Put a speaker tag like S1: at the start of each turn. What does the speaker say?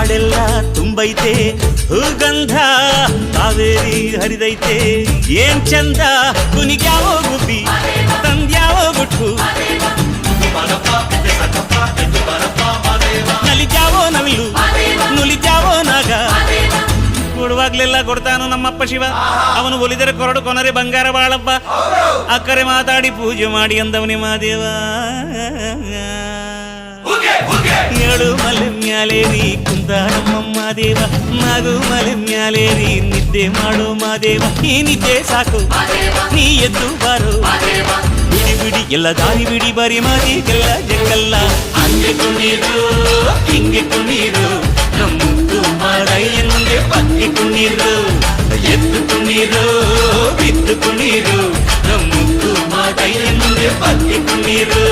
S1: ಕಾಡೆಲ್ಲ ತುಂಬೈತೆ ಹೂಗಂಧ ಕಾವೇರಿ ಹರಿದೈತೆ ಏನ್ ಚಂದ ಕುನಿಗ್ಯಾವೋ ಗುಬ್ಬಿ ತಂದ್ಯಾವೋ ಗುಟ್ಟು ನಲಿದ್ಯಾವೋ ನವಿಲು ನುಲಿದ್ಯಾವೋ ನಾಗ ಕೊಡುವಾಗ್ಲೆಲ್ಲ ಕೊಡ್ತಾನು ನಮ್ಮಪ್ಪ ಶಿವ ಅವನು ಒಲಿದರೆ ಕೊರಡು ಕೊನರೆ ಬಂಗಾರ ಬಾಳಪ್ಪ ಅಕ್ಕರೆ ಮಾತಾಡಿ ಪೂಜೆ ಮಾಡಿ ಅಂದವನೇ ಮಾದೇವ ಏಳು ಮಲೆ ಮ್ಯಾಲೇರಿ ಕುಂದ ನಮ್ಮಮ್ಮ ದೇವ ನಾಗು ಮಲೆ ಮ್ಯಾಲೇರಿ ನಿದ್ದೆ ಮಾಡೋ ಮಾದೇವ ಈ ನಿದ್ದೆ ಸಾಕು ನೀ ಎದ್ದು ಬಾರೋ ಬಿಡಿ ಬಿಡಿ ಎಲ್ಲ ದಾರಿ ಬಿಡಿ ಬರಿ ಮಾದಿಗೆಲ್ಲ ಜಂಗಲ್ಲ ಹಂಗೆ ಕುಣೀರು ಹಿಂಗೆ ಕುಣೀರು ನಮ್ಮುತ್ತು ಮಾರಯ್ಯನಿಗೆ ಪಕ್ಕೆ ಕುಣೀರು ಎದ್ದು ಕುಣೀರು ಬಿದ್ದು ಕುಣೀರು ನಮ್ಮುತ್ತು ಮಾರಯ್ಯನಿಗೆ ಪಕ್ಕೆ ಕುಣೀರು